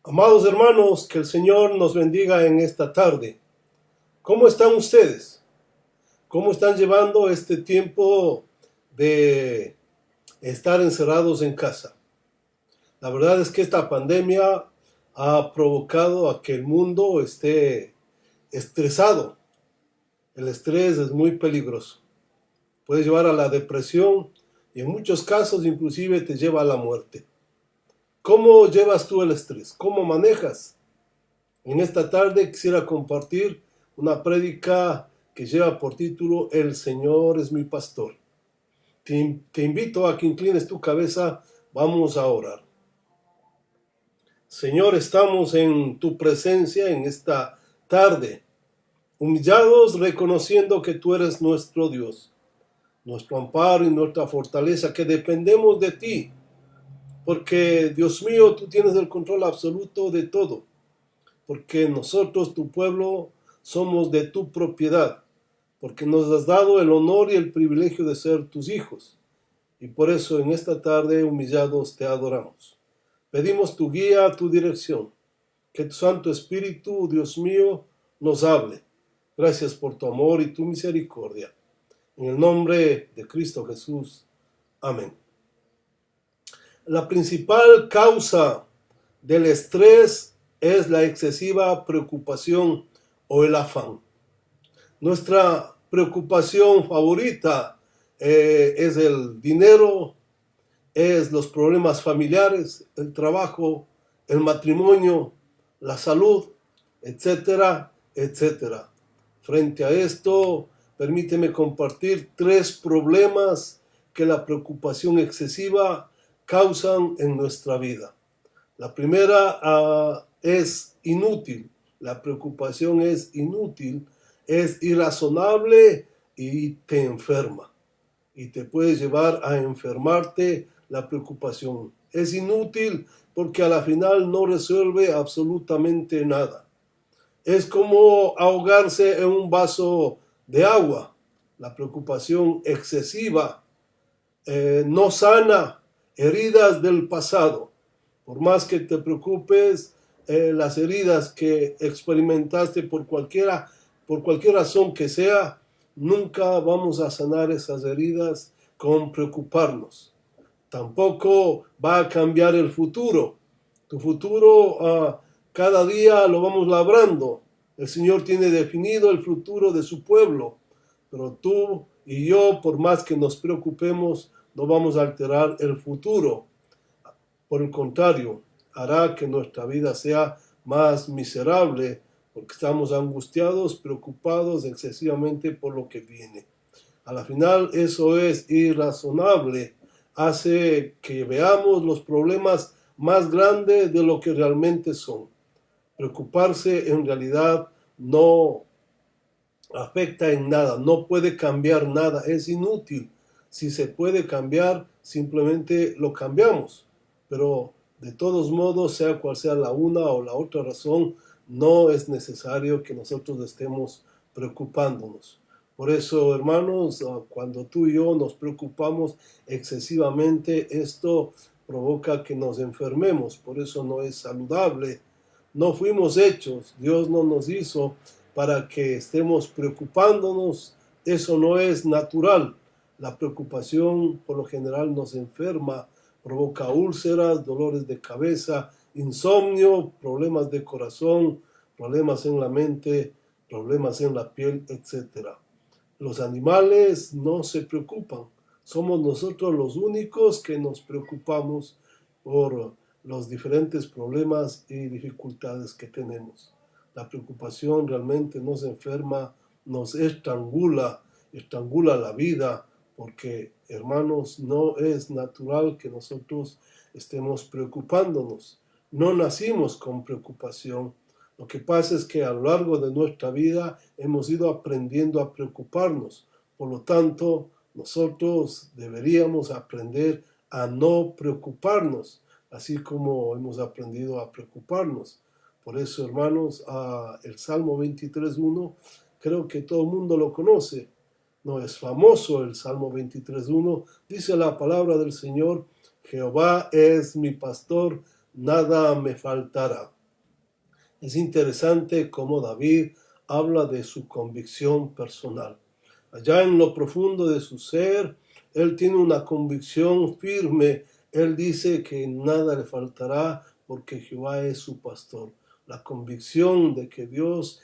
Amados hermanos, que el Señor nos bendiga en esta tarde. ¿Cómo están ustedes? ¿Cómo están llevando este tiempo de estar encerrados en casa? La verdad es que esta pandemia ha provocado a que el mundo esté estresado. El estrés es muy peligroso. Puede llevar a la depresión y en muchos casos inclusive te lleva a la muerte. ¿Cómo llevas tú el estrés? ¿Cómo manejas? En esta tarde quisiera compartir una prédica que lleva por título El Señor es mi pastor. Te invito a que inclines tu cabeza, vamos a orar. Señor, estamos en tu presencia en esta tarde, humillados reconociendo que tú eres nuestro Dios, nuestro amparo y nuestra fortaleza, que dependemos de ti, porque Dios mío, tú tienes el control absoluto de todo. Porque nosotros, tu pueblo, somos de tu propiedad, porque nos has dado el honor y el privilegio de ser tus hijos. Y por eso en esta tarde, humillados, te adoramos. Pedimos tu guía, tu dirección, que tu Santo Espíritu, Dios mío, nos hable. Gracias por tu amor y tu misericordia. En el nombre de Cristo Jesús. Amén. La principal causa del estrés es la excesiva preocupación o el afán. Nuestra preocupación favorita es el dinero, es los problemas familiares, el trabajo, el matrimonio, la salud, etcétera, etcétera. Frente a esto, permíteme compartir 3 problemas que la preocupación excesiva causan en nuestra vida. La primera es inútil. La preocupación es inútil, es irrazonable y te enferma. Y te puede llevar a enfermarte la preocupación. Es inútil porque a la final no resuelve absolutamente nada. Es como ahogarse en un vaso de agua. La preocupación excesiva no sana heridas del pasado. Por más que te preocupes, las heridas que experimentaste por cualquier razón que sea, nunca vamos a sanar esas heridas con preocuparnos. Tampoco va a cambiar el futuro. Tu futuro cada día lo vamos labrando. El Señor tiene definido el futuro de su pueblo, pero tú y yo, por más que nos preocupemos, no vamos a alterar el futuro. Por el contrario, hará que nuestra vida sea más miserable porque estamos angustiados, preocupados excesivamente por lo que viene. A la final eso es irrazonable, hace que veamos los problemas más grandes de lo que realmente son. Preocuparse en realidad no afecta en nada, no puede cambiar nada, es inútil. Si se puede cambiar, simplemente lo cambiamos. Pero de todos modos, sea cual sea la una o la otra razón, no es necesario que nosotros estemos preocupándonos. Por eso, hermanos, cuando tú y yo nos preocupamos excesivamente, esto provoca que nos enfermemos. Por eso no es saludable. No fuimos hechos, Dios no nos hizo para que estemos preocupándonos. Eso no es natural. La preocupación por lo general nos enferma, provoca úlceras, dolores de cabeza, insomnio, problemas de corazón, problemas en la mente, problemas en la piel, etc. Los animales no se preocupan. Somos nosotros los únicos que nos preocupamos por los diferentes problemas y dificultades que tenemos. La preocupación realmente nos enferma, nos estrangula la vida, porque, hermanos, no es natural que nosotros estemos preocupándonos. No nacimos con preocupación. Lo que pasa es que a lo largo de nuestra vida hemos ido aprendiendo a preocuparnos. Por lo tanto, nosotros deberíamos aprender a no preocuparnos, así como hemos aprendido a preocuparnos. Por eso, hermanos, el Salmo 23.1, creo que todo el mundo lo conoce. No es famoso el Salmo 23.1. Dice la palabra del Señor: Jehová es mi pastor, nada me faltará. Es interesante cómo David habla de su convicción personal. Allá en lo profundo de su ser, él tiene una convicción firme. Él dice que nada le faltará porque Jehová es su pastor. La convicción de que Dios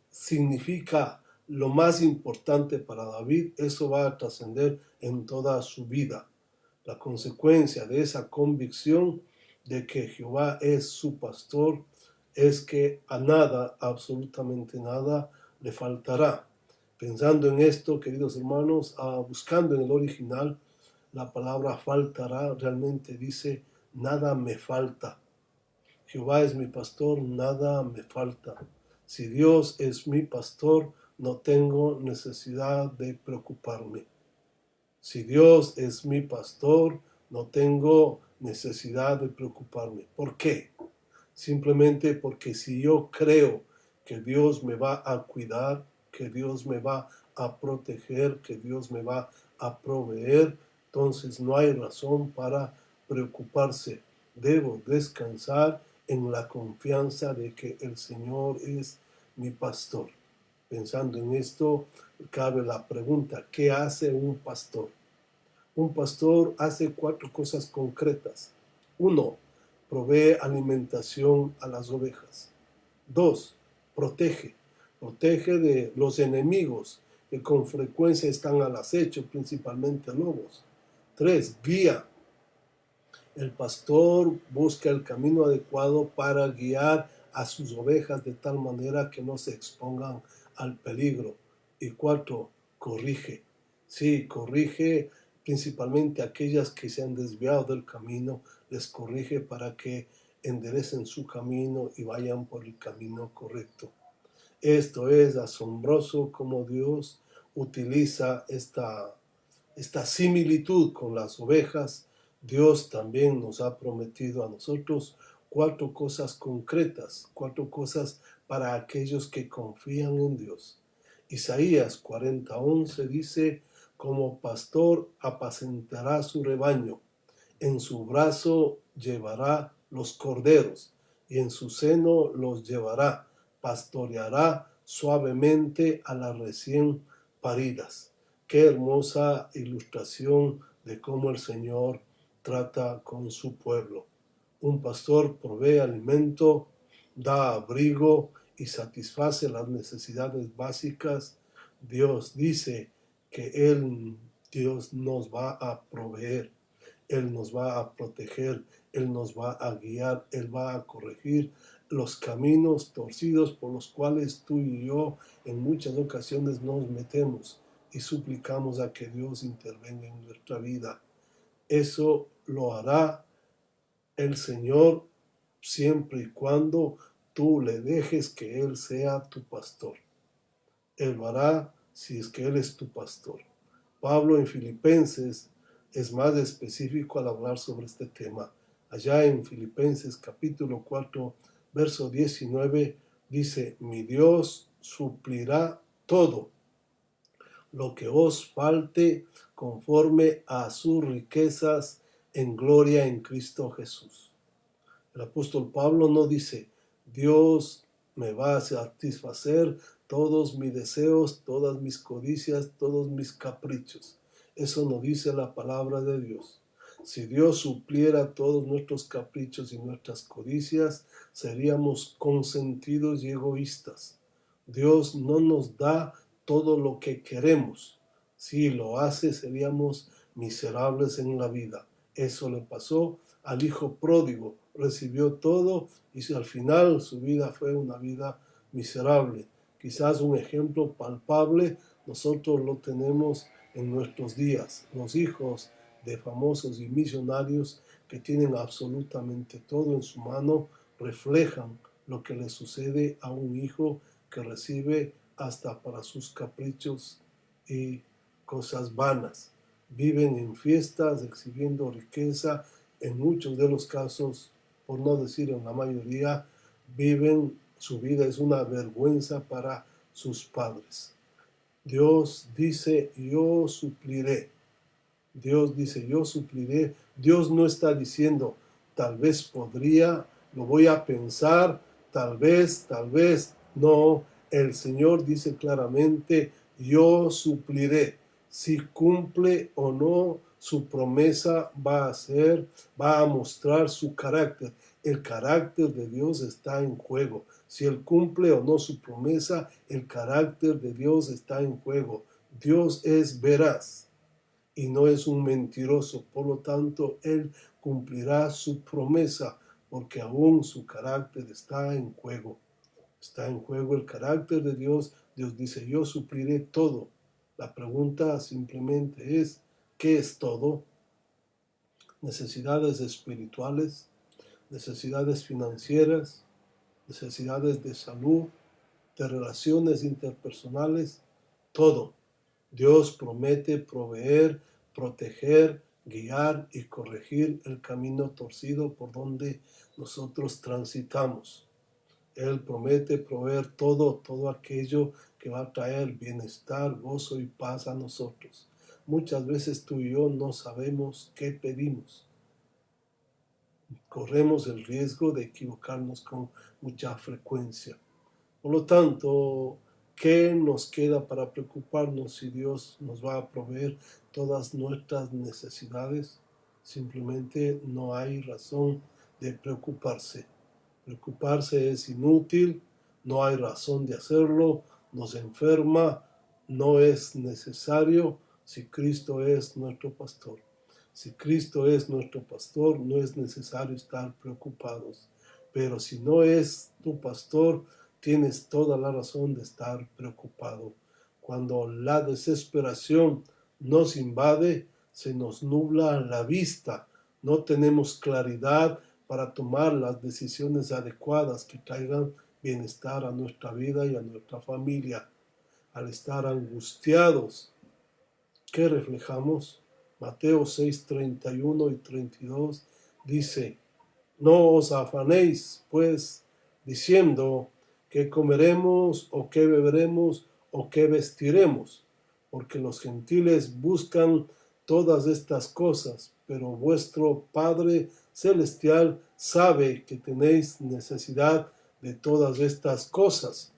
significa lo más importante para David, eso va a trascender en toda su vida. La consecuencia de esa convicción de que Jehová es su pastor es que a nada, absolutamente nada, le faltará. Pensando en esto, queridos hermanos, buscando en el original, la palabra faltará realmente dice, nada me falta. Jehová es mi pastor, nada me falta. Si Dios es mi pastor, no tengo necesidad de preocuparme. Si Dios es mi pastor, no tengo necesidad de preocuparme. ¿Por qué? Simplemente porque si yo creo que Dios me va a cuidar, que Dios me va a proteger, que Dios me va a proveer, entonces no hay razón para preocuparse. Debo descansar en la confianza de que el Señor es mi pastor. Pensando en esto, cabe la pregunta, ¿qué hace un pastor? Un pastor hace 4 cosas concretas. 1, provee alimentación a las ovejas. 2, protege. Protege de los enemigos que con frecuencia están al acecho, principalmente lobos. 3, guía. El pastor busca el camino adecuado para guiar a sus ovejas de tal manera que no se expongan al peligro. Y 4, corrige. Sí, corrige principalmente aquellas que se han desviado del camino, les corrige para que enderecen su camino y vayan por el camino correcto. Esto es asombroso como Dios utiliza esta similitud con las ovejas. Dios también nos ha prometido a nosotros 4 cosas concretas, 4 cosas para aquellos que confían en Dios. Isaías 40:11 dice, como pastor apacentará su rebaño, en su brazo llevará los corderos y en su seno los llevará, pastoreará suavemente a las recién paridas. Qué hermosa ilustración de cómo el Señor trata con su pueblo. Un pastor provee alimento, da abrigo y satisface las necesidades básicas. Dios dice que Dios nos va a proveer. Él nos va a proteger, Él nos va a guiar, Él va a corregir los caminos torcidos por los cuales tú y yo en muchas ocasiones nos metemos y suplicamos a que Dios intervenga en nuestra vida. Eso lo hará el Señor siempre y cuando tú le dejes que Él sea tu pastor. Él lo hará si es que Él es tu pastor. Pablo en Filipenses es más específico al hablar sobre este tema. Allá en Filipenses capítulo 4, verso 19, dice, mi Dios suplirá todo lo que os falte conforme a sus riquezas en gloria en Cristo Jesús. El apóstol Pablo no dice, Dios me va a satisfacer todos mis deseos, todas mis codicias, todos mis caprichos. Eso no dice la palabra de Dios. Si Dios supliera todos nuestros caprichos y nuestras codicias, seríamos consentidos y egoístas. Dios no nos da todo lo que queremos. Si lo hace, seríamos miserables en la vida. Eso le pasó al hijo pródigo. Recibió todo y al final su vida fue una vida miserable. Quizás un ejemplo palpable nosotros lo tenemos en nuestros días. Los hijos de famosos y millonarios que tienen absolutamente todo en su mano reflejan lo que le sucede a un hijo que recibe hasta para sus caprichos y cosas vanas. Viven en fiestas, exhibiendo riqueza. En muchos de los casos, por no decir en la mayoría, su vida es una vergüenza para sus padres. Dios dice, yo supliré. Dios dice, yo supliré. Dios no está diciendo, tal vez podría, lo voy a pensar, tal vez, no. El Señor dice claramente, yo supliré. Si cumple o no su promesa, va a mostrar su carácter. El carácter de Dios está en juego. Si Él cumple o no su promesa, el carácter de Dios está en juego. Dios es veraz y no es un mentiroso. Por lo tanto, Él cumplirá su promesa porque aún su carácter está en juego. Está en juego el carácter de Dios. Dios dice, yo supliré todo. La pregunta simplemente es, ¿qué es todo? Necesidades espirituales, necesidades financieras, necesidades de salud, de relaciones interpersonales, todo. Dios promete proveer, proteger, guiar y corregir el camino torcido por donde nosotros transitamos. Él promete proveer todo aquello que va a traer bienestar, gozo y paz a nosotros. Muchas veces tú y yo no sabemos qué pedimos. Corremos el riesgo de equivocarnos con mucha frecuencia. Por lo tanto, ¿qué nos queda para preocuparnos si Dios nos va a proveer todas nuestras necesidades? Simplemente no hay razón de preocuparse. Preocuparse es inútil, no hay razón de hacerlo, nos enferma, no es necesario si Cristo es nuestro pastor. Si Cristo es nuestro pastor, no es necesario estar preocupados. Pero si no es tu pastor, tienes toda la razón de estar preocupado. Cuando la desesperación nos invade, se nos nubla la vista, no tenemos claridad para tomar las decisiones adecuadas que traigan bienestar a nuestra vida y a nuestra familia. Al estar angustiados, ¿qué reflejamos? Mateo 6, 31 y 32 dice, no os afanéis, pues, diciendo qué comeremos o qué beberemos o qué vestiremos, porque los gentiles buscan todas estas cosas, pero vuestro Padre Celestial sabe que tenéis necesidad de todas estas cosas.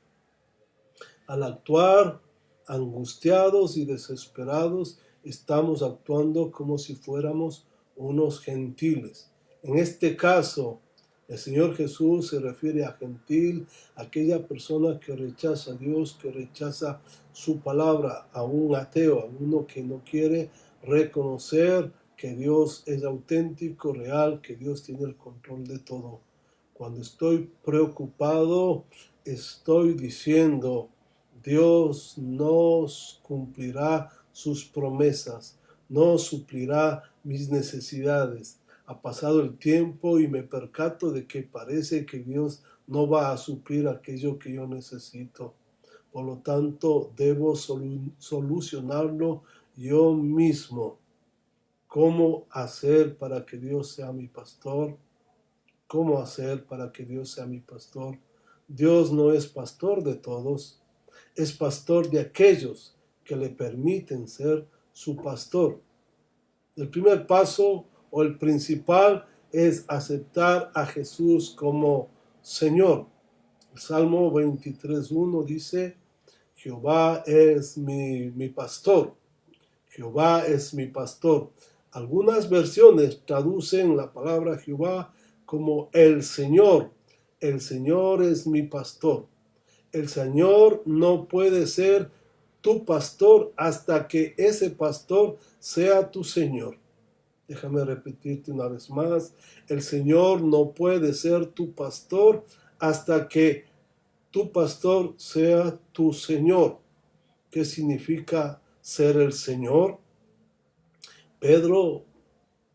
Al actuar angustiados y desesperados, estamos actuando como si fuéramos unos gentiles. En este caso, el Señor Jesús se refiere a gentil, a aquella persona que rechaza a Dios, que rechaza su palabra, a un ateo, a uno que no quiere reconocer que Dios es auténtico, real, que Dios tiene el control de todo. Cuando estoy preocupado, estoy diciendo, Dios nos cumplirá sus promesas, no suplirá mis necesidades. Ha pasado el tiempo y me percato de que parece que Dios no va a suplir aquello que yo necesito. Por lo tanto, debo solucionarlo yo mismo. ¿Cómo hacer para que Dios sea mi pastor? ¿Cómo hacer para que Dios sea mi pastor? Dios no es pastor de todos, es pastor de aquellos que le permiten ser su pastor. El primer paso o el principal es aceptar a Jesús como Señor. El Salmo 23:1 dice, Jehová es mi pastor. Jehová es mi pastor. Algunas versiones traducen la palabra Jehová como el Señor. El Señor es mi pastor. El Señor no puede ser tu pastor hasta que ese pastor sea tu Señor. Déjame repetirte una vez más. El Señor no puede ser tu pastor hasta que tu pastor sea tu Señor. ¿Qué significa ser el Señor? Pedro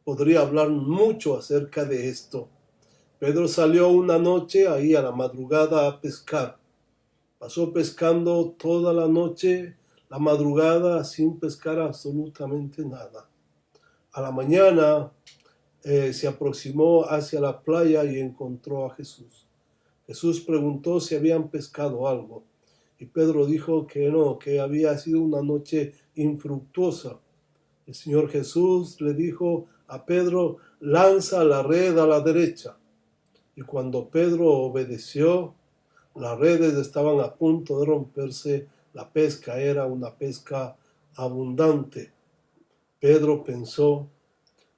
podría hablar mucho acerca de esto. Pedro salió una noche ahí a la madrugada a pescar. Pasó pescando toda la noche, la madrugada, sin pescar absolutamente nada. A la mañana se aproximó hacia la playa y encontró a Jesús. Jesús preguntó si habían pescado algo. Y Pedro dijo que no, que había sido una noche infructuosa. El Señor Jesús le dijo a Pedro, lanza la red a la derecha. Y cuando Pedro obedeció, las redes estaban a punto de romperse, la pesca era una pesca abundante. Pedro pensó,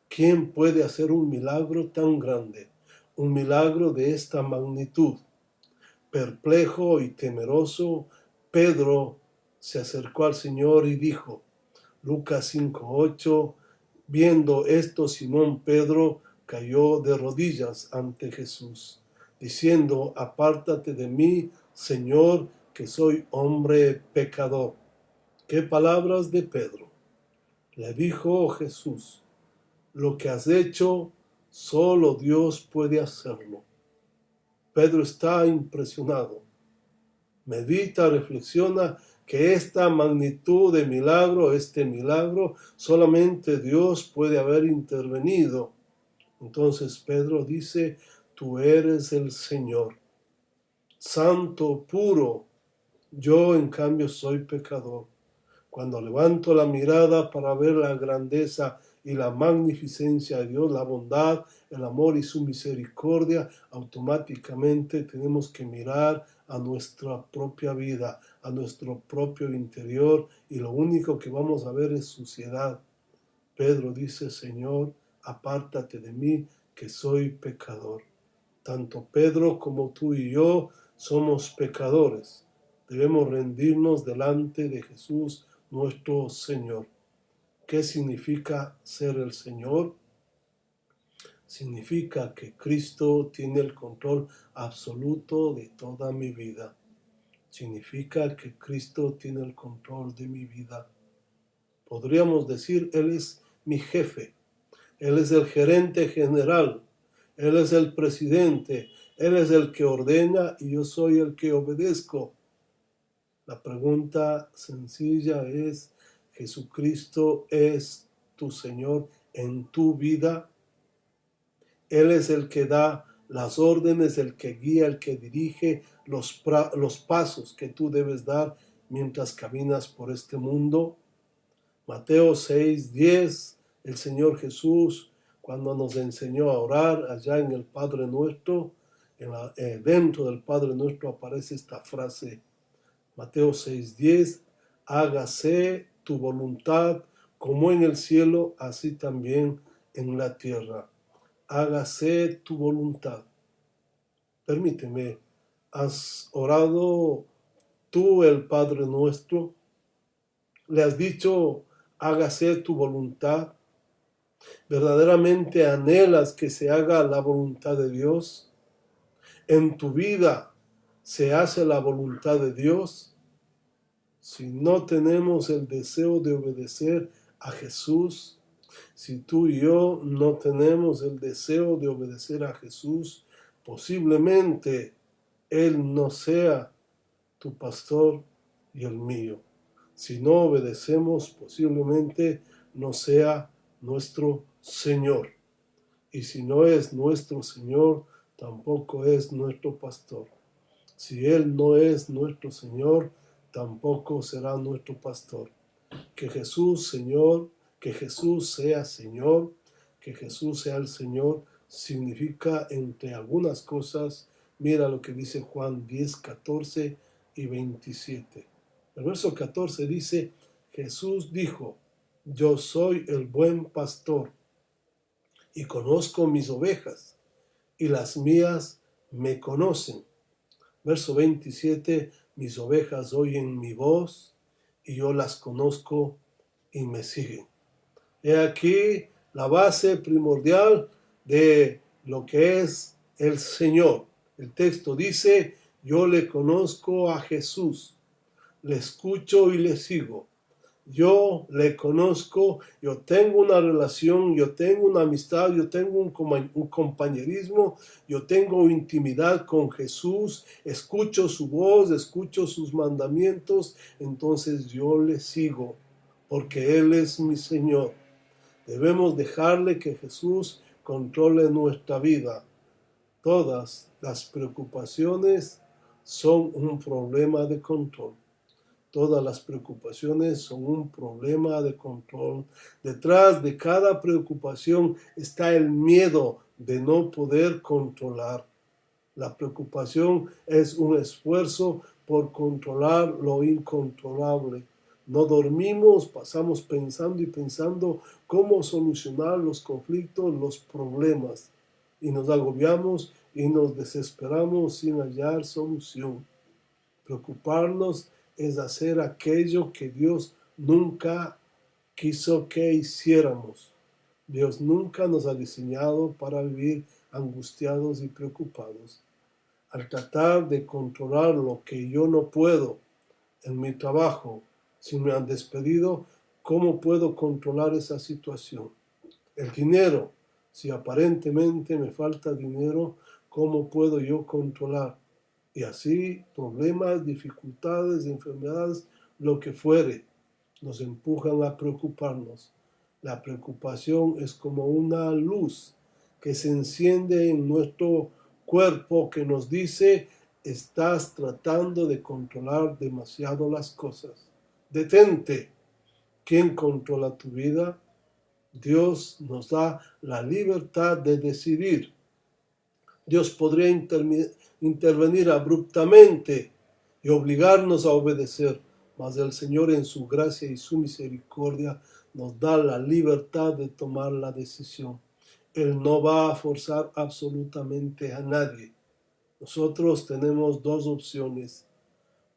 ¿quién puede hacer un milagro tan grande? Un milagro de esta magnitud. Perplejo y temeroso, Pedro se acercó al Señor y dijo, Lucas 5:8, viendo esto, Simón Pedro cayó de rodillas ante Jesús, diciendo, apártate de mí, Señor, que soy hombre pecador. ¿Qué palabras de Pedro? Le dijo Jesús, lo que has hecho, solo Dios puede hacerlo. Pedro está impresionado. Medita, reflexiona que esta magnitud de milagro, este milagro, solamente Dios puede haber intervenido. Entonces Pedro dice, tú eres el Señor, santo, puro. Yo en cambio soy pecador. Cuando levanto la mirada para ver la grandeza y la magnificencia de Dios, la bondad, el amor y su misericordia, automáticamente tenemos que mirar a nuestra propia vida, a nuestro propio interior, y lo único que vamos a ver es suciedad. Pedro dice, Señor, apártate de mí, que soy pecador. Tanto Pedro como tú y yo somos pecadores. Debemos rendirnos delante de Jesús, nuestro Señor. ¿Qué significa ser el Señor? Significa que Cristo tiene el control absoluto de toda mi vida. Significa que Cristo tiene el control de mi vida. Podríamos decir, Él es mi jefe. Él es el gerente general. Él es el presidente. Él es el que ordena y yo soy el que obedezco. La pregunta sencilla es, ¿Jesucristo es tu Señor en tu vida? Él es el que da las órdenes, el que guía, el que dirige los pasos que tú debes dar mientras caminas por este mundo. Mateo 6:10, el Señor Jesús, cuando nos enseñó a orar allá en el Padre Nuestro, dentro del Padre Nuestro aparece esta frase, Mateo 6:10, hágase tu voluntad como en el cielo, así también en la tierra. Hágase tu voluntad. Permíteme, ¿has orado tú el Padre Nuestro? ¿Le has dicho, hágase tu voluntad? ¿Verdaderamente anhelas que se haga la voluntad de Dios? ¿En tu vida se hace la voluntad de Dios? Si no tenemos el deseo de obedecer a Jesús, si tú y yo no tenemos el deseo de obedecer a Jesús, posiblemente Él no sea tu pastor y el mío. Si no obedecemos, posiblemente no sea nuestro Señor. Y si no es nuestro Señor, tampoco es nuestro pastor. Si Él no es nuestro Señor, tampoco será nuestro pastor. Que Jesús, Señor, que Jesús sea Señor, que Jesús sea el Señor, significa entre algunas cosas, mira lo que dice Juan 10, 14 y 27. El verso 14 dice, Jesús dijo, yo soy el buen pastor y conozco mis ovejas y las mías me conocen. Verso 27, mis ovejas oyen mi voz y yo las conozco y me siguen. He aquí la base primordial de lo que es el Señor. El texto dice, yo le conozco a Jesús, le escucho y le sigo. Yo le conozco, yo tengo una relación, yo tengo una amistad, yo tengo un compañerismo, yo tengo intimidad con Jesús, escucho su voz, escucho sus mandamientos, entonces yo le sigo, porque Él es mi Señor. Debemos dejarle que Jesús controle nuestra vida. Todas las preocupaciones son un problema de control. Todas las preocupaciones son un problema de control. Detrás de cada preocupación está el miedo de no poder controlar. La preocupación es un esfuerzo por controlar lo incontrolable. No dormimos, pasamos pensando y pensando cómo solucionar los conflictos, los problemas. Y nos agobiamos y nos desesperamos sin hallar solución. Preocuparnos es hacer aquello que Dios nunca quiso que hiciéramos. Dios nunca nos ha diseñado para vivir angustiados y preocupados. Al tratar de controlar lo que yo no puedo en mi trabajo, si me han despedido, ¿cómo puedo controlar esa situación? El dinero, si aparentemente me falta dinero, ¿cómo puedo yo controlar? Y así, problemas, dificultades, enfermedades, lo que fuere, nos empujan a preocuparnos. La preocupación es como una luz que se enciende en nuestro cuerpo que nos dice: estás tratando de controlar demasiado las cosas. Detente. ¿Quién controla tu vida? Dios nos da la libertad de decidir. Dios podría intervenir abruptamente y obligarnos a obedecer, mas el Señor en su gracia y su misericordia nos da la libertad de tomar la decisión. Él no va a forzar absolutamente a nadie. Nosotros tenemos dos opciones.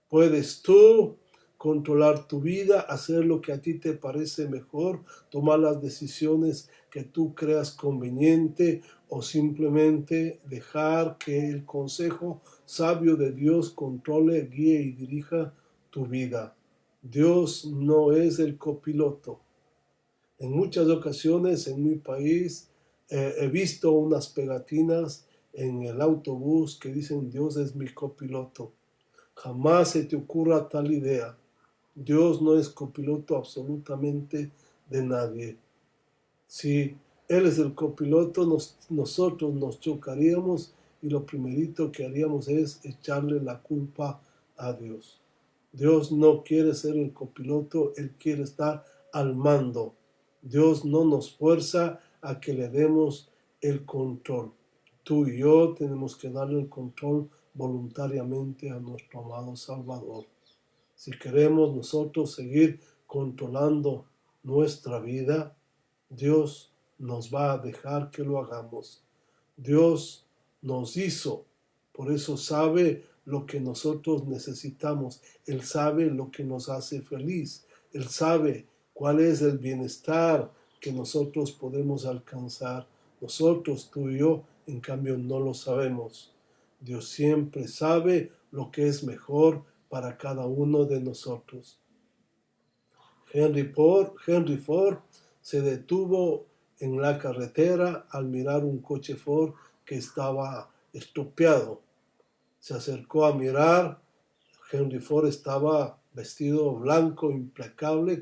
Puedes tú controlar tu vida, hacer lo que a ti te parece mejor, tomar las decisiones que tú creas conveniente, o simplemente dejar que el consejo sabio de Dios controle, guíe y dirija tu vida. Dios no es el copiloto. En muchas ocasiones en mi país he visto unas pegatinas en el autobús que dicen: Dios es mi copiloto. Jamás se te ocurra tal idea. Dios no es copiloto absolutamente de nadie. Si Él es el copiloto, nosotros nos chocaríamos y lo primerito que haríamos es echarle la culpa a Dios. Dios no quiere ser el copiloto, Él quiere estar al mando. Dios no nos fuerza a que le demos el control. Tú y yo tenemos que darle el control voluntariamente a nuestro amado Salvador. Si queremos nosotros seguir controlando nuestra vida, Dios nos va a dejar que lo hagamos. Dios nos hizo, por eso sabe lo que nosotros necesitamos. Él sabe lo que nos hace feliz. Él sabe cuál es el bienestar que nosotros podemos alcanzar. Nosotros, tú y yo, en cambio, no lo sabemos. Dios siempre sabe lo que es mejor para cada uno de nosotros. Henry Ford se detuvo en la carretera al mirar un coche Ford que estaba estropeado. Se acercó a mirar. Henry Ford estaba vestido blanco, impecable,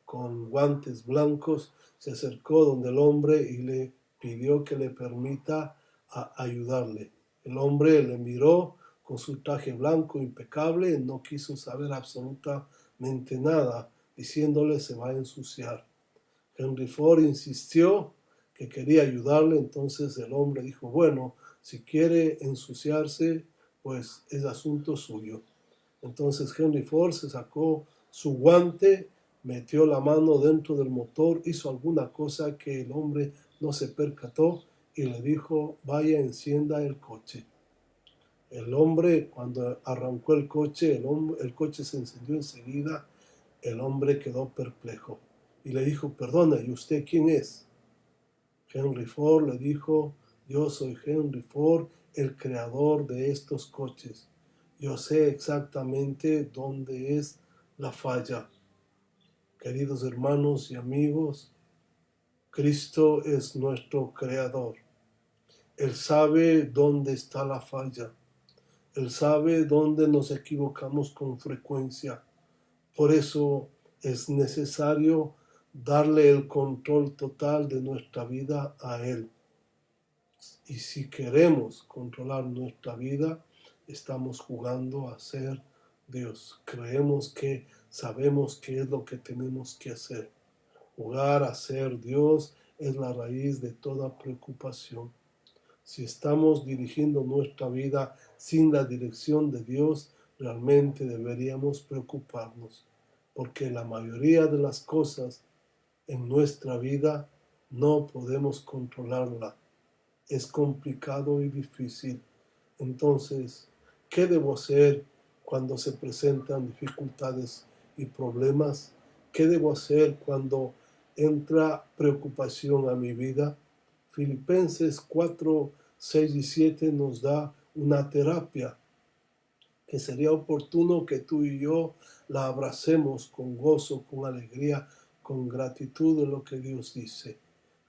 con guantes blancos. Se acercó donde el hombre y le pidió que le permita ayudarle. El hombre le miró con su traje blanco impecable, no quiso saber absolutamente nada, diciéndole: se va a ensuciar. Henry Ford insistió que quería ayudarle, entonces el hombre dijo: bueno, si quiere ensuciarse, pues es asunto suyo. Entonces Henry Ford se sacó su guante, metió la mano dentro del motor, hizo alguna cosa que el hombre no se percató y le dijo: vaya, encienda el coche. El hombre, cuando arrancó el coche, el coche se encendió enseguida. El hombre quedó perplejo y le dijo: perdona, ¿y usted quién es? Henry Ford le dijo: yo soy Henry Ford, el creador de estos coches. Yo sé exactamente dónde es la falla. Queridos hermanos y amigos, Cristo es nuestro creador. Él sabe dónde está la falla. Él sabe dónde nos equivocamos con frecuencia. Por eso es necesario darle el control total de nuestra vida a Él. Y si queremos controlar nuestra vida, estamos jugando a ser Dios. Creemos que sabemos qué es lo que tenemos que hacer. Jugar a ser Dios es la raíz de toda preocupación. Si estamos dirigiendo nuestra vida sin la dirección de Dios, realmente deberíamos preocuparnos, porque la mayoría de las cosas en nuestra vida no podemos controlarla. Es complicado y difícil. Entonces, ¿qué debo hacer cuando se presentan dificultades y problemas? ¿Qué debo hacer cuando entra preocupación a mi vida? Filipenses 4, 6 y 7 nos da una terapia que sería oportuno que tú y yo la abracemos con gozo, con alegría, con gratitud de lo que Dios dice.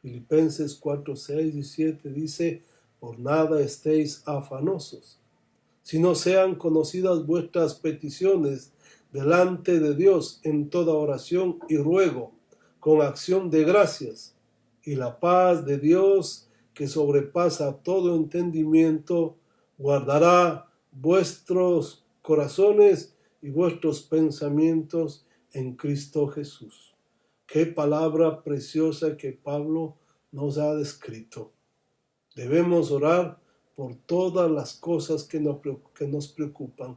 Filipenses 4, 6 y 7 dice: por nada estéis afanosos, sino sean conocidas vuestras peticiones delante de Dios en toda oración y ruego, con acción de gracias. Y la paz de Dios, que sobrepasa todo entendimiento, guardará vuestros corazones y vuestros pensamientos en Cristo Jesús. Qué palabra preciosa que Pablo nos ha descrito. Debemos orar por todas las cosas que nos preocupan.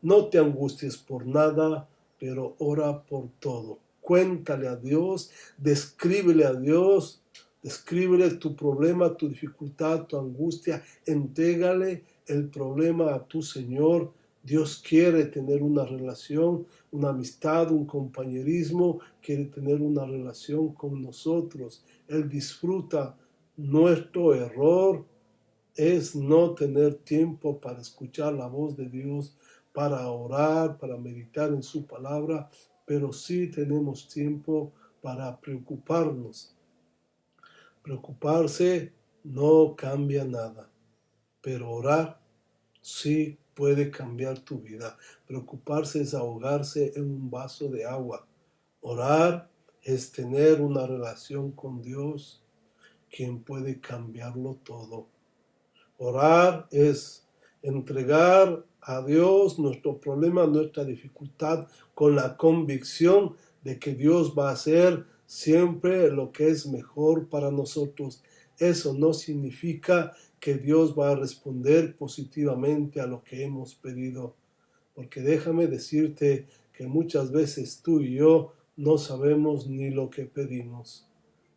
No te angusties por nada, pero ora por todo. Cuéntale a Dios, descríbele a Dios, descríbele tu problema, tu dificultad, tu angustia. Entrégale el problema a tu Señor. Dios quiere tener una relación, una amistad, un compañerismo, quiere tener una relación con nosotros. Él disfruta. Nuestro error es no tener tiempo para escuchar la voz de Dios, para orar, para meditar en su palabra, pero sí tenemos tiempo para preocuparnos. Preocuparse no cambia nada, pero orar sí puede cambiar tu vida. Preocuparse es ahogarse en un vaso de agua. Orar es tener una relación con Dios, quien puede cambiarlo todo. Orar es entregar a Dios nuestro problema, nuestra dificultad, con la convicción de que Dios va a hacer siempre lo que es mejor para nosotros. Eso no significa que Dios va a responder positivamente a lo que hemos pedido, porque déjame decirte que muchas veces tú y yo no sabemos ni lo que pedimos.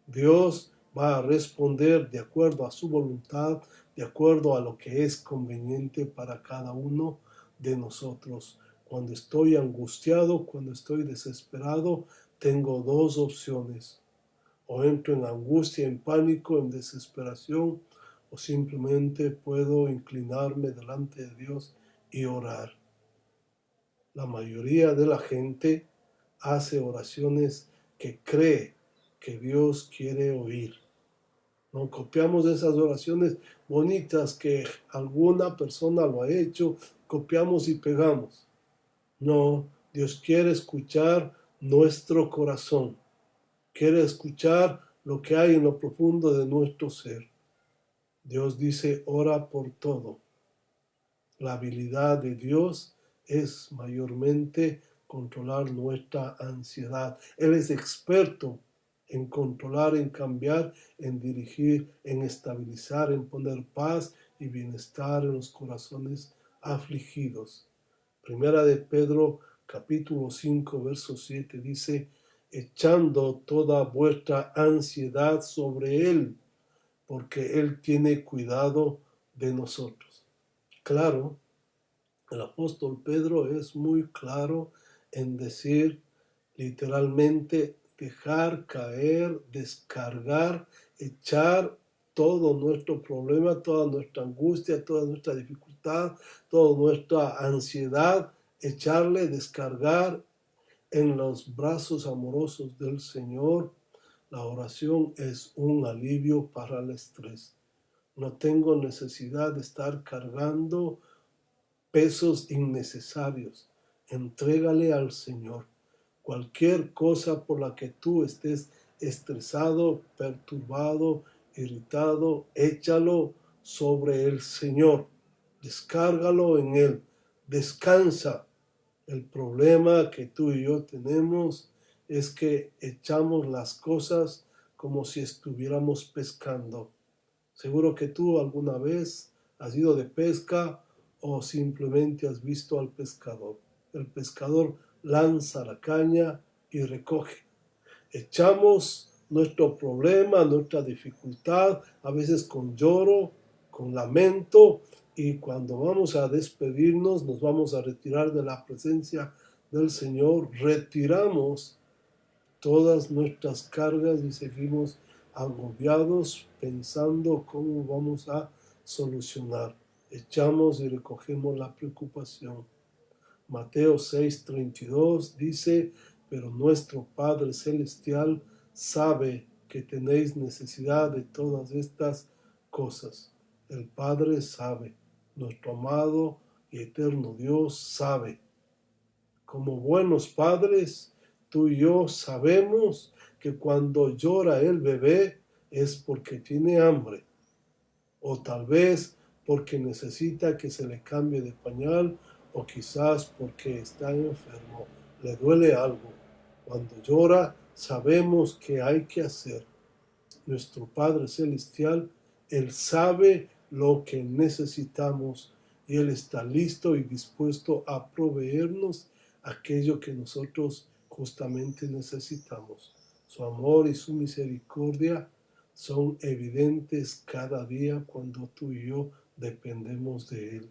Dios va a responder de acuerdo a su voluntad, de acuerdo a lo que es conveniente para cada uno de nosotros. Cuando estoy angustiado, cuando estoy desesperado, tengo dos opciones. O entro en angustia, en pánico, en desesperación, o simplemente puedo inclinarme delante de Dios y orar. La mayoría de la gente hace oraciones que cree que Dios quiere oír. No copiamos esas oraciones bonitas que alguna persona lo ha hecho, copiamos y pegamos. No, Dios quiere escuchar nuestro corazón, quiere escuchar lo que hay en lo profundo de nuestro ser. Dios dice: ora por todo. La habilidad de Dios es mayormente controlar nuestra ansiedad. Él es experto en controlar, en cambiar, en dirigir, en estabilizar, en poner paz y bienestar en los corazones afligidos. Primera de Pedro, capítulo 5, verso 7 dice: echando toda vuestra ansiedad sobre Él, porque Él tiene cuidado de nosotros. Claro, el apóstol Pedro es muy claro en decir literalmente dejar caer, descargar, echar todo nuestro problema, toda nuestra angustia, toda nuestra dificultad, toda nuestra ansiedad, echarle, descargar en los brazos amorosos del Señor. La oración es un alivio para el estrés. No tengo necesidad de estar cargando pesos innecesarios. Entrégale al Señor cualquier cosa por la que tú estés estresado, perturbado, irritado. Échalo sobre el Señor. Descárgalo en Él. Descansa. El problema que tú y yo tenemos es que echamos las cosas como si estuviéramos pescando. Seguro que tú alguna vez has ido de pesca o simplemente has visto al pescador. El pescador lanza la caña y recoge. Echamos nuestro problema, nuestra dificultad, a veces con lloro, con lamento, y cuando vamos a despedirnos, nos vamos a retirar de la presencia del Señor, retiramos todas nuestras cargas y seguimos agobiados pensando cómo vamos a solucionar. Echamos y recogemos la preocupación. Mateo 6:32 dice, pero nuestro Padre Celestial sabe que tenéis necesidad de todas estas cosas. El Padre sabe, nuestro amado y eterno Dios sabe. Como buenos padres, tú y yo sabemos que cuando llora el bebé es porque tiene hambre, o tal vez porque necesita que se le cambie de pañal, o quizás porque está enfermo, le duele algo. Cuando llora, sabemos que hay que hacer. Nuestro Padre Celestial, Él sabe lo que necesitamos y Él está listo y dispuesto a proveernos aquello que nosotros justamente necesitamos. Su amor y su misericordia son evidentes cada día cuando tú y yo dependemos de Él.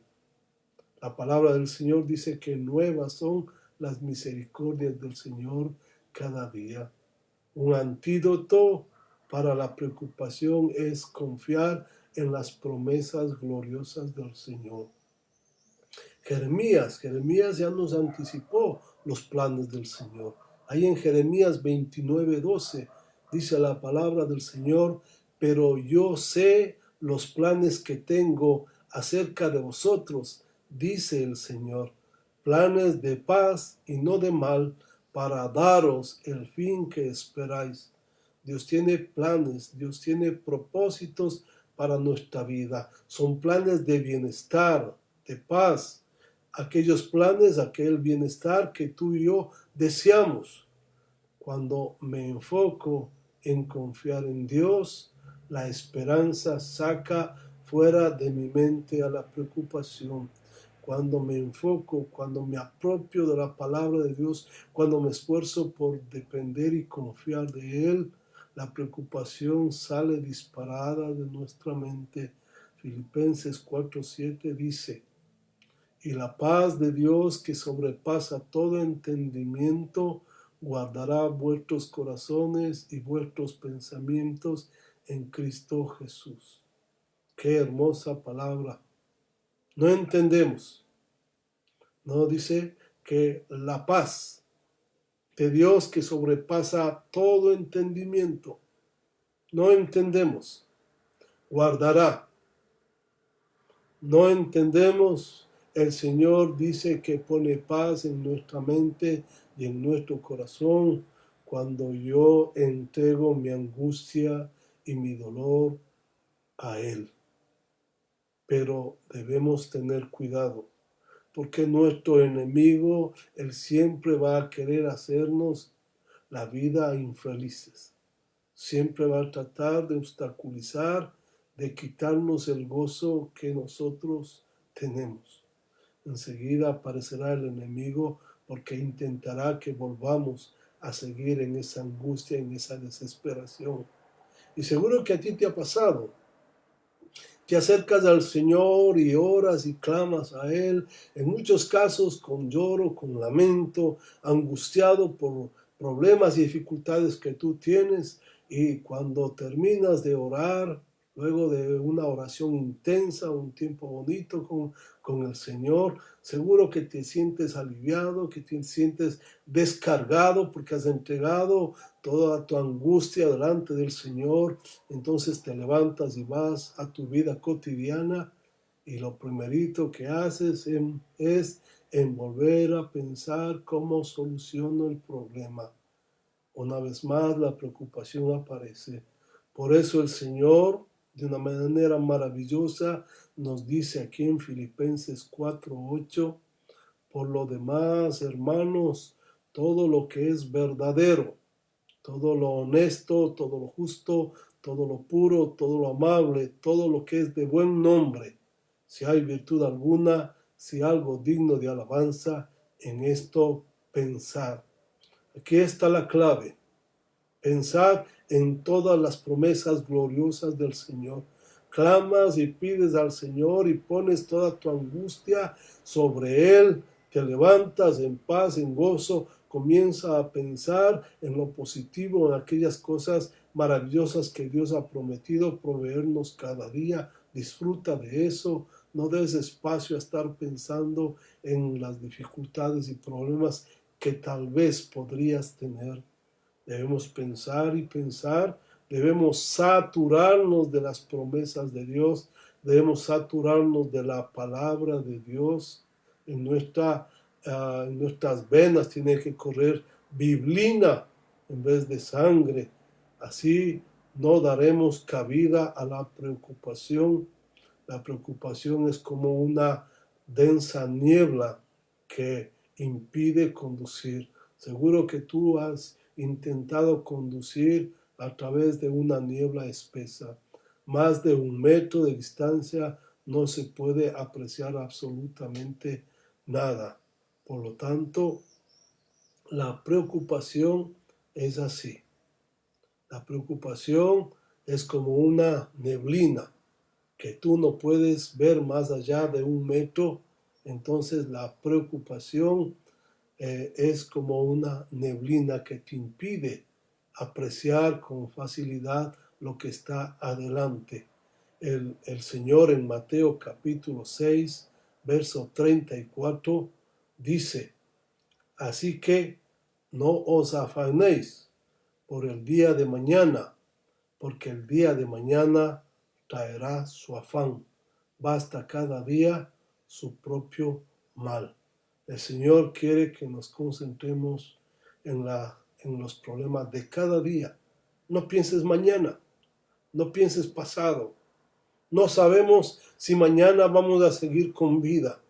La palabra del Señor dice que nuevas son las misericordias del Señor cada día. Un antídoto para la preocupación es confiar en las promesas gloriosas del Señor. Jeremías ya nos anticipó los planes del Señor. Ahí en Jeremías 29:12 dice la palabra del Señor, pero yo sé los planes que tengo acerca de vosotros, dice el Señor, planes de paz y no de mal, para daros el fin que esperáis. Dios tiene planes, Dios tiene propósitos para nuestra vida. Son planes de bienestar, de paz, aquellos planes, aquel bienestar que tú y yo deseamos. Cuando me enfoco en confiar en Dios, la esperanza saca fuera de mi mente a la preocupación. Cuando me enfoco, cuando me apropio de la palabra de Dios, cuando me esfuerzo por depender y confiar de Él, la preocupación sale disparada de nuestra mente. Filipenses 4:7 dice, y la paz de Dios que sobrepasa todo entendimiento, guardará vuestros corazones y vuestros pensamientos en Cristo Jesús. Qué hermosa palabra. No entendemos. No dice que la paz de Dios que sobrepasa todo entendimiento. No entendemos. Guardará. No entendemos. El Señor dice que pone paz en nuestra mente y en nuestro corazón cuando yo entrego mi angustia y mi dolor a Él. Pero debemos tener cuidado, porque nuestro enemigo, Él siempre va a querer hacernos la vida infelices. Siempre va a tratar de obstaculizar, de quitarnos el gozo que nosotros tenemos. Enseguida aparecerá el enemigo porque intentará que volvamos a seguir en esa angustia, en esa desesperación. Y seguro que a ti te ha pasado. Te acercas al Señor y oras y clamas a Él, en muchos casos con lloro, con lamento, angustiado por problemas y dificultades que tú tienes. Y cuando terminas de orar, luego de una oración intensa, un tiempo bonito con el Señor, seguro que te sientes aliviado, que te sientes descargado porque has entregado toda tu angustia delante del Señor. Entonces te levantas y vas a tu vida cotidiana y lo primerito que haces es en volver a pensar cómo soluciono el problema. Una vez más la preocupación aparece. Por eso el Señor, de una manera maravillosa, nos dice aquí en Filipenses 4:8, por lo demás, hermanos, todo lo que es verdadero, todo lo honesto, todo lo justo, todo lo puro, todo lo amable, todo lo que es de buen nombre, si hay virtud alguna, si algo digno de alabanza, en esto pensar. Aquí está la clave. Pensar en todas las promesas gloriosas del Señor. Clamas y pides al Señor y pones toda tu angustia sobre Él. Te levantas en paz, en gozo. Comienza a pensar en lo positivo, en aquellas cosas maravillosas que Dios ha prometido proveernos cada día. Disfruta de eso. No des espacio a estar pensando en las dificultades y problemas que tal vez podrías tener. Debemos pensar y pensar, debemos saturarnos de las promesas de Dios, debemos saturarnos de la palabra de Dios. En nuestras venas tiene que correr biblina en vez de sangre. Así no daremos cabida a la preocupación. La preocupación es como una densa niebla que impide conducir. Seguro que tú has intentado conducir a través de una niebla espesa. Más de 1 metro de distancia no se puede apreciar absolutamente nada. Por lo tanto, la preocupación es así. La preocupación es como una neblina que tú no puedes ver más allá de 1 metro. Entonces la preocupación es como una neblina que te impide apreciar con facilidad lo que está adelante. El Señor en Mateo capítulo 6, verso 34, dice: así que no os afanéis por el día de mañana, porque el día de mañana traerá su afán. Basta cada día su propio mal. El Señor quiere que nos concentremos en los problemas de cada día. No pienses mañana, no pienses pasado. No sabemos si mañana vamos a seguir con vida.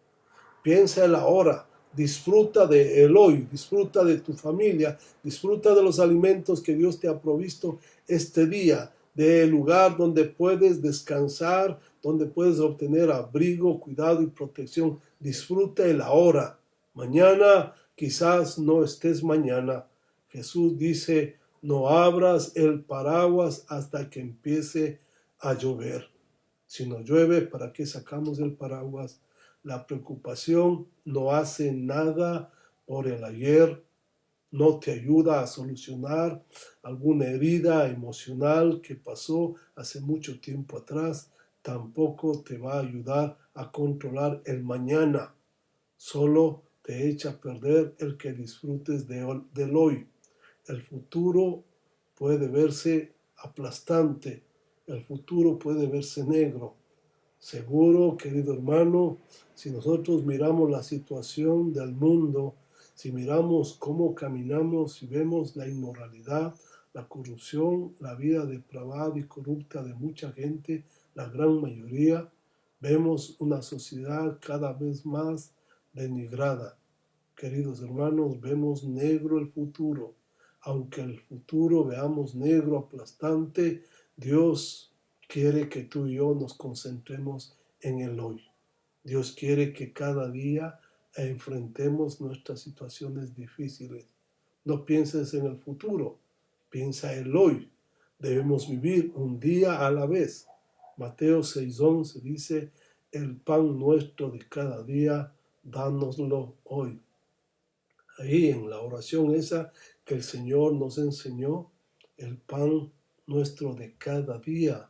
Piensa en la hora, disfruta de el hoy, disfruta de tu familia, disfruta de los alimentos que Dios te ha provisto este día, del lugar donde puedes descansar, donde puedes obtener abrigo, cuidado y protección. Disfruta el ahora. Mañana quizás no estés mañana. Jesús dice: no abras el paraguas hasta que empiece a llover. Si no llueve, ¿para qué sacamos el paraguas? La preocupación no hace nada por el ayer, no te ayuda a solucionar alguna herida emocional que pasó hace mucho tiempo atrás, tampoco te va a ayudar a controlar el mañana, solo te echa a perder el que disfrutes del hoy. El futuro puede verse aplastante, el futuro puede verse negro. Seguro, querido hermano, si nosotros miramos la situación del mundo, si miramos cómo caminamos, si vemos la inmoralidad, la corrupción, la vida depravada y corrupta de mucha gente, la gran mayoría, vemos una sociedad cada vez más denigrada. Queridos hermanos, vemos negro el futuro. Aunque el futuro veamos negro, aplastante, Dios quiere que tú y yo nos concentremos en el hoy. Dios quiere que cada día enfrentemos nuestras situaciones difíciles. No pienses en el futuro, piensa en el hoy. Debemos vivir un día a la vez. Mateo 6:11 dice: el pan nuestro de cada día, dánoslo hoy. Ahí en la oración esa que el Señor nos enseñó, el pan nuestro de cada día,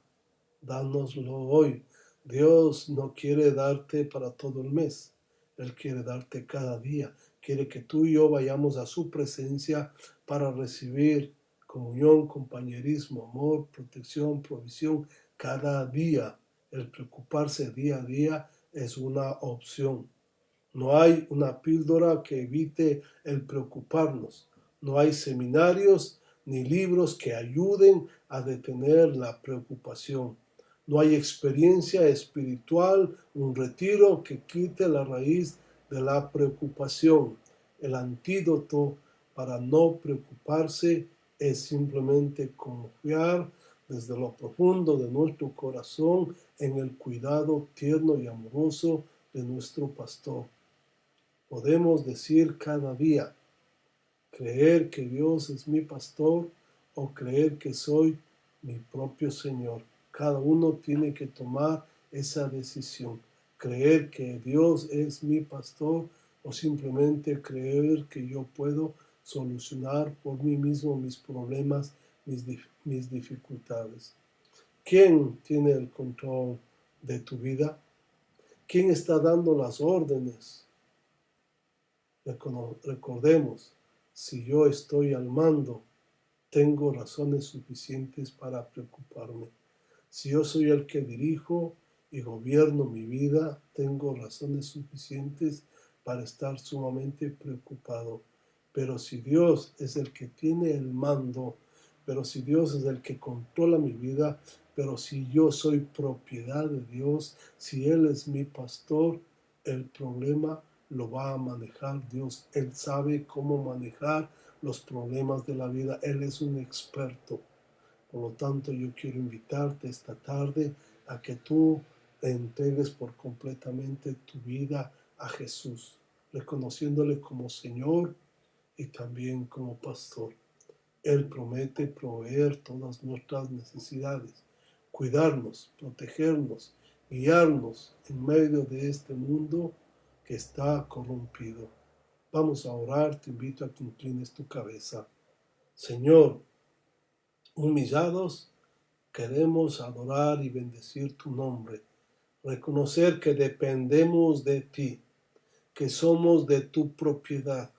dánoslo hoy. Dios no quiere darte para todo el mes, Él quiere darte cada día. Quiere que tú y yo vayamos a su presencia para recibir comunión, compañerismo, amor, protección, provisión cada día. El preocuparse día a día es una opción. No hay una píldora que evite el preocuparnos. No hay seminarios ni libros que ayuden a detener la preocupación. No hay experiencia espiritual, un retiro que quite la raíz de la preocupación. El antídoto para no preocuparse es simplemente confiar, desde lo profundo de nuestro corazón en el cuidado tierno y amoroso de nuestro pastor. Podemos decir cada día, creer que Dios es mi pastor o creer que soy mi propio Señor. Cada uno tiene que tomar esa decisión. Creer que Dios es mi pastor o simplemente creer que yo puedo solucionar por mí mismo mis problemas, mis dificultades. ¿Quién tiene el control de tu vida? ¿Quién está dando las órdenes? Recordemos, si yo estoy al mando, tengo razones suficientes para preocuparme. Si yo soy el que dirijo y gobierno mi vida, tengo razones suficientes para estar sumamente preocupado. Pero si Dios es el que tiene el mando, pero si Dios es el que controla mi vida, pero si yo soy propiedad de Dios, si Él es mi pastor, el problema lo va a manejar Dios. Él sabe cómo manejar los problemas de la vida. Él es un experto. Por lo tanto, yo quiero invitarte esta tarde a que tú entregues por completamente tu vida a Jesús, reconociéndole como Señor y también como pastor. Él promete proveer todas nuestras necesidades, cuidarnos, protegernos, guiarnos en medio de este mundo que está corrompido. Vamos a orar, te invito a que inclines tu cabeza. Señor, humillados, queremos adorar y bendecir tu nombre, reconocer que dependemos de ti, que somos de tu propiedad.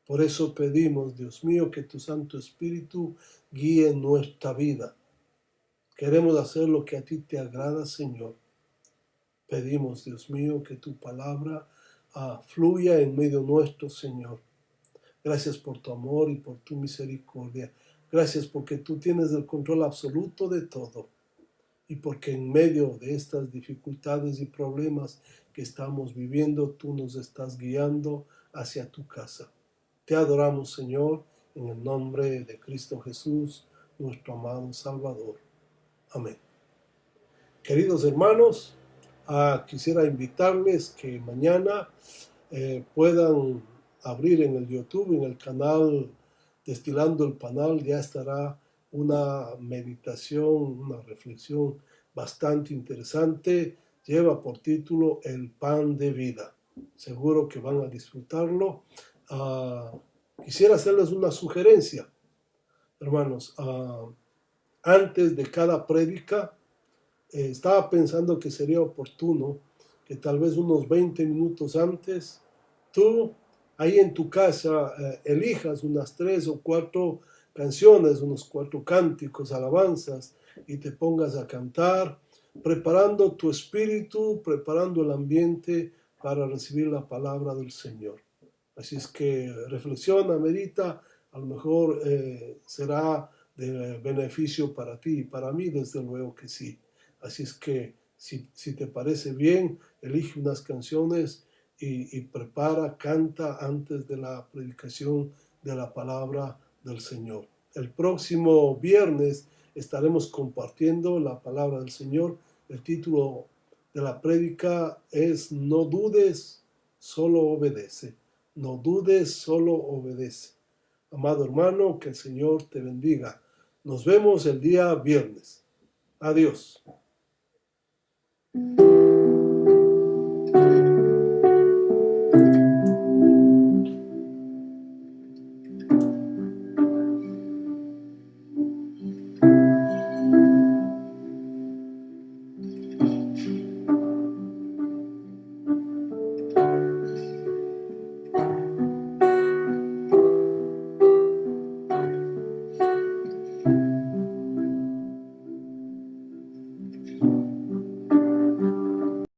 Por eso pedimos, Dios mío, que tu Santo Espíritu guíe nuestra vida. Queremos hacer lo que a ti te agrada, Señor. Pedimos, Dios mío, que tu palabra fluya en medio nuestro, Señor. Gracias por tu amor y por tu misericordia. Gracias porque tú tienes el control absoluto de todo. Y porque en medio de estas dificultades y problemas que estamos viviendo, tú nos estás guiando hacia tu casa. Te adoramos, Señor, en el nombre de Cristo Jesús, nuestro amado Salvador. Amén. Queridos hermanos, quisiera invitarles que mañana puedan abrir en el YouTube, en el canal Destilando el Panal, ya estará una meditación, una reflexión bastante interesante. Lleva por título El Pan de Vida. Seguro que van a disfrutarlo. Quisiera hacerles una sugerencia, hermanos. Antes de cada prédica, estaba pensando que sería oportuno que tal vez unos 20 minutos antes, tú ahí en tu casa elijas unas 3 o 4 canciones, unos 4 cánticos, alabanzas, y te pongas a cantar, preparando tu espíritu, preparando el ambiente para recibir la palabra del Señor. Así es que reflexiona, medita, a lo mejor será de beneficio para ti y para mí, desde luego que sí. Así es que si te parece bien, elige unas canciones y prepara, canta antes de la predicación de la palabra del Señor. El próximo viernes estaremos compartiendo la palabra del Señor. El título de la prédica es No dudes, solo obedece. No dudes, solo obedece. Amado hermano, que el Señor te bendiga. Nos vemos el día viernes. Adiós.